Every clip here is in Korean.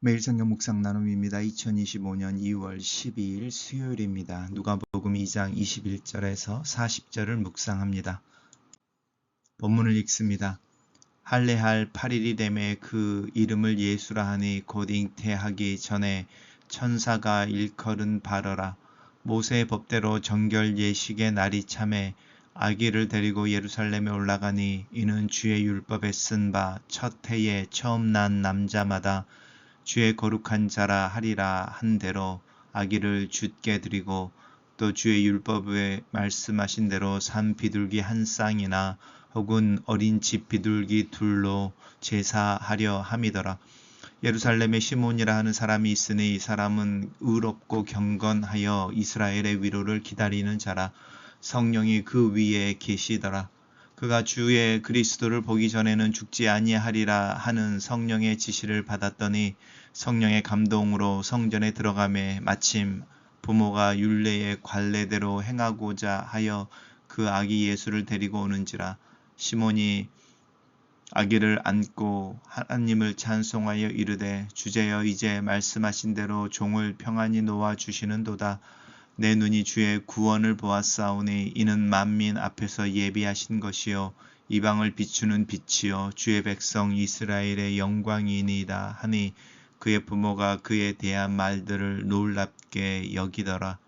매일 성경 묵상 나눔입니다. 2025년 2월 12일 수요일입니다. 누가복음 2장 21절에서 40절을 묵상합니다. 본문을 읽습니다. 할례할 8일이 되매 그 이름을 예수라 하니 곧 잉태하기 전에 천사가 일컬은 바러라. 모세의 법대로 정결 예식의 날이 참에 아기를 데리고 예루살렘에 올라가니 이는 주의 율법에 쓴 바 첫 해에 처음 난 남자마다 주의 거룩한 자라 하리라 한 대로 아기를 주께 드리고 또 주의 율법에 말씀하신 대로 산 비둘기 한 쌍이나 혹은 어린 집 비둘기 둘로 제사하려 함이더라. 예루살렘에 시몬이라 하는 사람이 있으니 이 사람은 의롭고 경건하여 이스라엘의 위로를 기다리는 자라. 성령이 그 위에 계시더라. 그가 주의 그리스도를 보기 전에는 죽지 아니하리라 하는 성령의 지시를 받았더니 성령의 감동으로 성전에 들어가매 마침 부모가 율례의 관례대로 행하고자 하여 그 아기 예수를 데리고 오는지라. 시몬이 아기를 안고 하나님을 찬송하여 이르되 주제여 이제 말씀하신 대로 종을 평안히 놓아 주시는도다. 내 눈이 주의 구원을 보았사오니 이는 만민 앞에서 예비하신 것이요 이방을 비추는 빛이요 주의 백성 이스라엘의 영광이니이다 하니 그의 부모가 그에 대한 말들을 놀랍게 여기더라.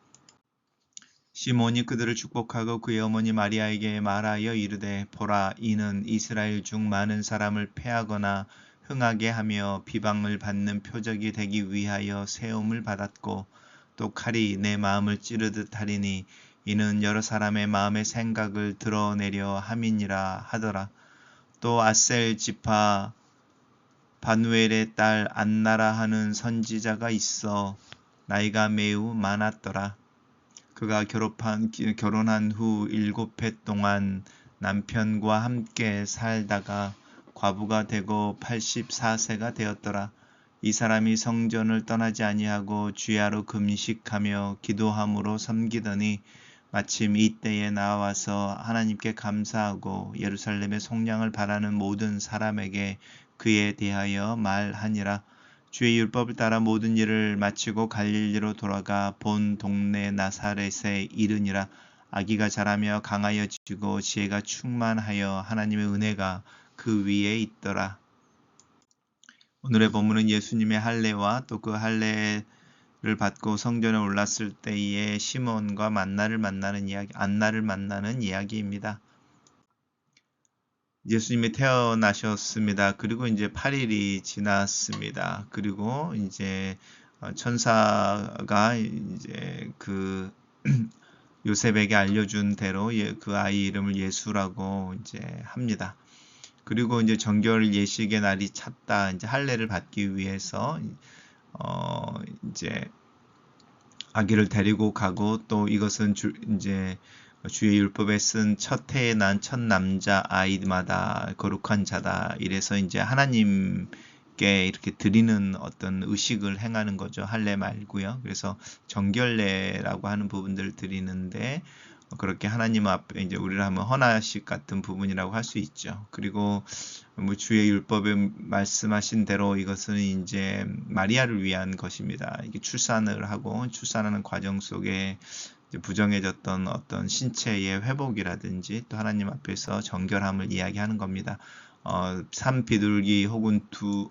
시몬이 그들을 축복하고 그의 어머니 마리아에게 말하여 이르되 보라 이는 이스라엘 중 많은 사람을 패하거나 흥하게 하며 비방을 받는 표적이 되기 위하여 세움을 받았고 또 칼이 내 마음을 찌르듯 하리니 이는 여러 사람의 마음의 생각을 드러내려 함이니라 하더라. 또 아셀 지파 바누엘의 딸 안나라 하는 선지자가 있어 나이가 매우 많았더라. 그가 결혼한 후 7해 동안 남편과 함께 살다가 과부가 되고 84세가 되었더라. 이 사람이 성전을 떠나지 아니하고 주야로 금식하며 기도함으로 섬기더니 마침 이때에 나와서 하나님께 감사하고 예루살렘의 속량을 바라는 모든 사람에게 그에 대하여 말하니라. 주의 율법을 따라 모든 일을 마치고 갈릴리로 돌아가 본 동네 나사렛에 이르니라. 아기가 자라며 강하여지고 지혜가 충만하여 하나님의 은혜가 그 위에 있더라. 오늘의 본문은 예수님의 할례와 또 그 할례를 받고 성전에 올랐을 때의 시몬과 안나를 만나는 이야기입니다. 예수님이 태어나셨습니다. 그리고 이제 8일이 지났습니다. 그리고 이제 천사가 이제 그 요셉에게 알려준 대로 그 아이 이름을 예수라고 이제 합니다. 그리고 이제 정결 예식의 날이 찼다. 이제 할례를 받기 위해서 이제 아기를 데리고 가고 또 이것은 이제 주의 율법에 쓴 첫 해에 난 첫 남자 아이마다 거룩한 자다. 이래서 이제 하나님께 이렇게 드리는 어떤 의식을 행하는 거죠. 할례 말고요. 그래서 정결례라고 하는 부분들을 드리는데 그렇게 하나님 앞에 이제 우리를 하면 헌화식 같은 부분이라고 할 수 있죠. 그리고 뭐 주의 율법에 말씀하신 대로 이것은 이제 마리아를 위한 것입니다. 이게 출산을 하고 출산하는 과정 속에 부정해졌던 어떤 신체의 회복이라든지 또 하나님 앞에서 정결함을 이야기하는 겁니다. 산 비둘기 혹은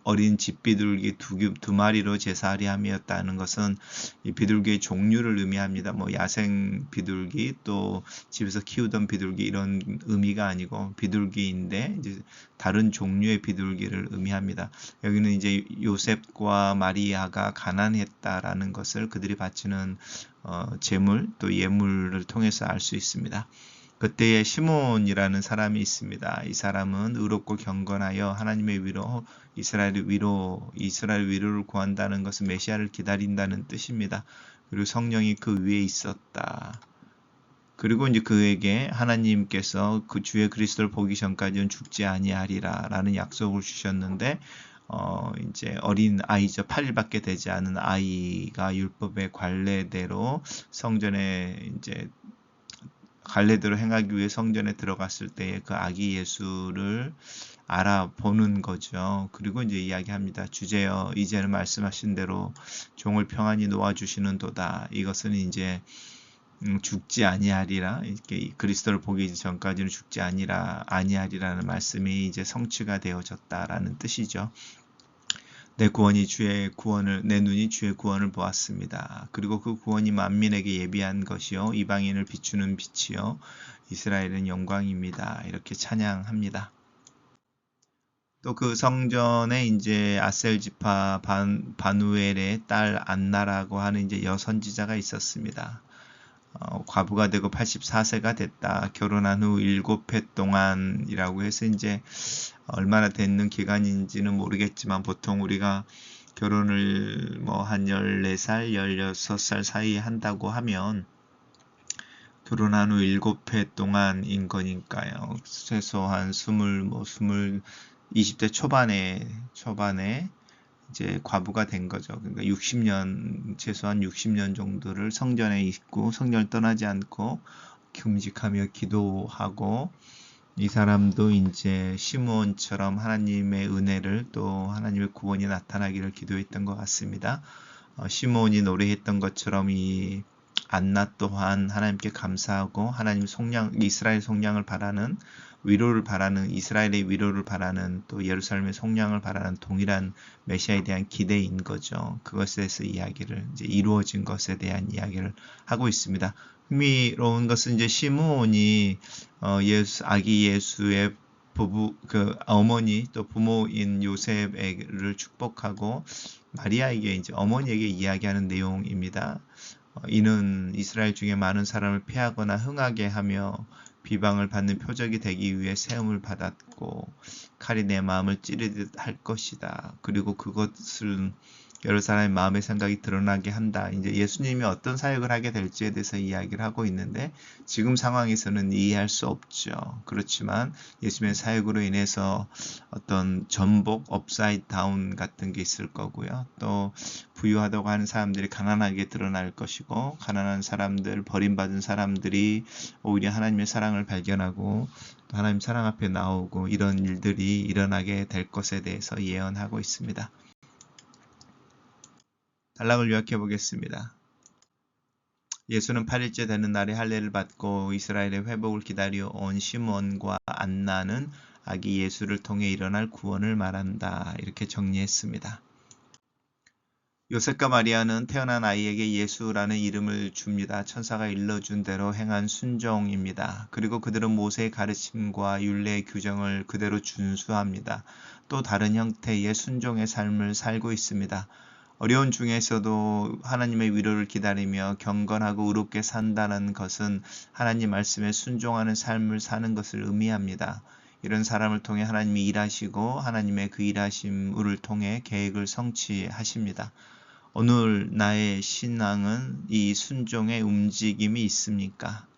어린 집 비둘기 두 마리로 제사하리 함이었다는 것은 이 비둘기의 종류를 의미합니다. 뭐 야생 비둘기 또 집에서 키우던 비둘기 이런 의미가 아니고 비둘기인데 이제 다른 종류의 비둘기를 의미합니다. 여기는 이제 요셉과 마리아가 가난했다라는 것을 그들이 바치는 제물 또 예물을 통해서 알 수 있습니다. 그때에 시몬이라는 사람이 있습니다. 이 사람은 의롭고 경건하여 하나님의 위로, 이스라엘 위로를 구한다는 것은 메시아를 기다린다는 뜻입니다. 그리고 성령이 그 위에 있었다. 그리고 이제 그에게 하나님께서 그 주의 그리스도를 보기 전까지는 죽지 아니하리라라는 약속을 주셨는데 이제 어린 아이죠. 8일밖에 되지 않은 아이가 율법의 관례대로 성전에 이제 관례대로 행하기 위해 성전에 들어갔을 때에 그 아기 예수를 알아보는 거죠. 그리고 이제 이야기합니다. 주제여 이제는 말씀하신 대로 종을 평안히 놓아주시는도다. 이것은 이제 죽지 아니하리라, 이렇게 그리스도를 보기 전까지는 죽지 아니하리라는 말씀이 이제 성취가 되어졌다라는 뜻이죠. 내 눈이 주의 구원을 보았습니다. 그리고 그 구원이 만민에게 예비한 것이요 이방인을 비추는 빛이요 이스라엘은 영광입니다. 이렇게 찬양합니다. 또 그 성전에 이제 아셀 지파 바누엘의 딸 안나라고 하는 이제 여선지자가 있었습니다. 과부가 되고 84세가 됐다. 결혼한 후 7회 동안이라고 해서 이제 얼마나 됐는 기간인지는 모르겠지만 보통 우리가 결혼을 뭐 한 14살, 16살 사이에 한다고 하면 결혼한 후 7회 동안인 거니까요. 최소한 20대 초반에 이제 과부가 된 거죠. 그러니까 최소한 60년 정도를 성전에 있고 성전을 떠나지 않고 금식하며 기도하고, 이 사람도 이제 시므온처럼 하나님의 은혜를 또 하나님의 구원이 나타나기를 기도했던 것 같습니다. 시므온이 노래했던 것처럼 이 안나 또한 하나님께 감사하고 하나님 이스라엘 속량을 바라는, 이스라엘의 위로를 바라는, 또 예루살렘의 속량을 바라는 동일한 메시아에 대한 기대인 거죠. 그것에 대해서 이제 이루어진 것에 대한 이야기를 하고 있습니다. 흥미로운 것은 이제 시므온이 아기 예수의 어머니 또 부모인 요셉을 축복하고 마리아에게 이제 어머니에게 이야기하는 내용입니다. 이는 이스라엘 중에 많은 사람을 피하거나 흥하게 하며 비방을 받는 표적이 되기 위해 세움을 받았고 칼이 내 마음을 찌르듯 할 것이다. 그리고 그것을 여러 사람의 마음의 생각이 드러나게 한다. 이제 예수님이 어떤 사역을 하게 될지에 대해서 이야기를 하고 있는데 지금 상황에서는 이해할 수 없죠. 그렇지만 예수님의 사역으로 인해서 어떤 전복, 업사이드 다운 같은 게 있을 거고요. 또 부유하다고 하는 사람들이 가난하게 드러날 것이고, 가난한 사람들, 버림받은 사람들이 오히려 하나님의 사랑을 발견하고 또 하나님 사랑 앞에 나오고, 이런 일들이 일어나게 될 것에 대해서 예언하고 있습니다. 단락을 요약해 보겠습니다. 예수는 8일째 되는 날에 할례를 받고 이스라엘의 회복을 기다려 온 시므온과 안나는 아기 예수를 통해 일어날 구원을 말한다. 이렇게 정리했습니다. 요셉과 마리아는 태어난 아이에게 예수라는 이름을 줍니다. 천사가 일러준 대로 행한 순종입니다. 그리고 그들은 모세의 가르침과 율례의 규정을 그대로 준수합니다. 또 다른 형태의 순종의 삶을 살고 있습니다. 어려운 중에서도 하나님의 위로를 기다리며 경건하고 의롭게 산다는 것은 하나님 말씀에 순종하는 삶을 사는 것을 의미합니다. 이런 사람을 통해 하나님이 일하시고 하나님의 그 일하심을 통해 계획을 성취하십니다. 오늘 나의 신앙은 이 순종의 움직임이 있습니까?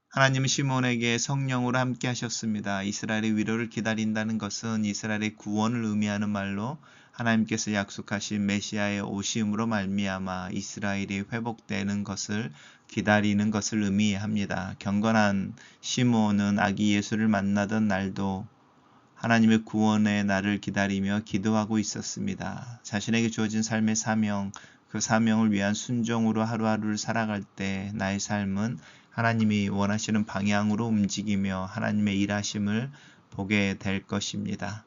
하나님은 시몬에게 성령으로 함께 하셨습니다. 이스라엘의 위로를 기다린다는 것은 이스라엘의 구원을 의미하는 말로 하나님께서 약속하신 메시아의 오심으로 말미암아 이스라엘이 회복되는 것을 기다리는 것을 의미합니다. 경건한 시몬은 아기 예수를 만나던 날도 하나님의 구원의 날을 기다리며 기도하고 있었습니다. 자신에게 주어진 삶의 사명, 그 사명을 위한 순종으로 하루하루를 살아갈 때 나의 삶은 하나님이 원하시는 방향으로 움직이며 하나님의 일하심을 보게 될 것입니다.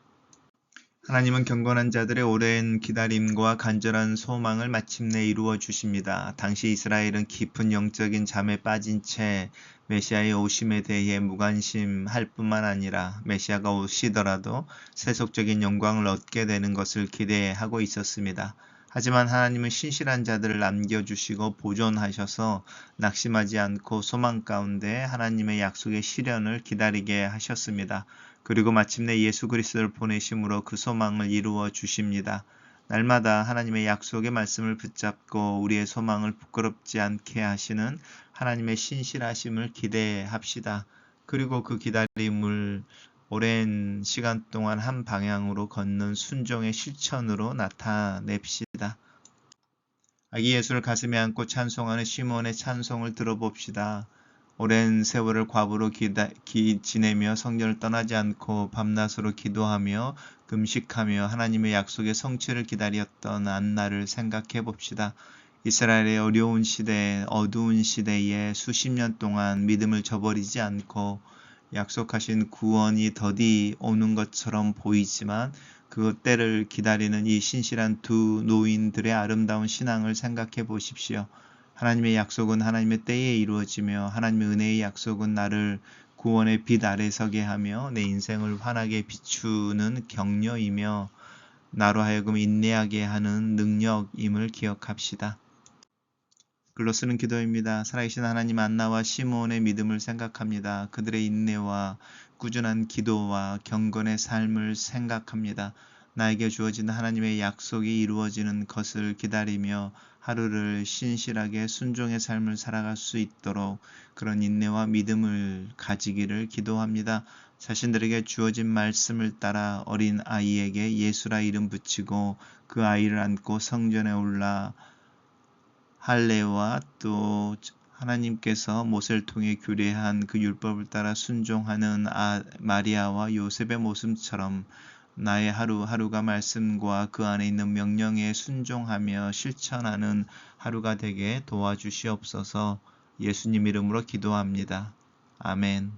하나님은 경건한 자들의 오랜 기다림과 간절한 소망을 마침내 이루어 주십니다. 당시 이스라엘은 깊은 영적인 잠에 빠진 채 메시아의 오심에 대해 무관심할 뿐만 아니라 메시아가 오시더라도 세속적인 영광을 얻게 되는 것을 기대하고 있었습니다. 하지만 하나님은 신실한 자들을 남겨주시고 보존하셔서 낙심하지 않고 소망 가운데 하나님의 약속의 실현을 기다리게 하셨습니다. 그리고 마침내 예수 그리스도를 보내심으로 그 소망을 이루어 주십니다. 날마다 하나님의 약속의 말씀을 붙잡고 우리의 소망을 부끄럽지 않게 하시는 하나님의 신실하심을 기대합시다. 그리고 그 기다림을 오랜 시간 동안 한 방향으로 걷는 순종의 실천으로 나타냅시다. 아기 예수를 가슴에 안고 찬송하는 시몬의 찬송을 들어봅시다. 오랜 세월을 과부로 지내며 성전을 떠나지 않고 밤낮으로 기도하며 금식하며 하나님의 약속의 성취를 기다렸던 안나를 생각해 봅시다. 이스라엘의 어려운 시대, 어두운 시대에 수십 년 동안 믿음을 저버리지 않고 약속하신 구원이 더디 오는 것처럼 보이지만 그 때를 기다리는 이 신실한 두 노인들의 아름다운 신앙을 생각해 보십시오. 하나님의 약속은 하나님의 때에 이루어지며 하나님의 은혜의 약속은 나를 구원의 빛 아래 서게 하며 내 인생을 환하게 비추는 격려이며 나로 하여금 인내하게 하는 능력임을 기억합시다. 글로 쓰는 기도입니다. 살아계신 하나님 안나와 시몬의 믿음을 생각합니다. 그들의 인내와 꾸준한 기도와 경건의 삶을 생각합니다. 나에게 주어진 하나님의 약속이 이루어지는 것을 기다리며 하루를 신실하게 순종의 삶을 살아갈 수 있도록 그런 인내와 믿음을 가지기를 기도합니다. 자신들에게 주어진 말씀을 따라 어린 아이에게 예수라 이름 붙이고 그 아이를 안고 성전에 올라 할례와 또 하나님께서 모세를 통해 규례한 그 율법을 따라 순종하는 마리아와 요셉의 모습처럼 나의 하루하루가 말씀과 그 안에 있는 명령에 순종하며 실천하는 하루가 되게 도와주시옵소서. 예수님 이름으로 기도합니다. 아멘.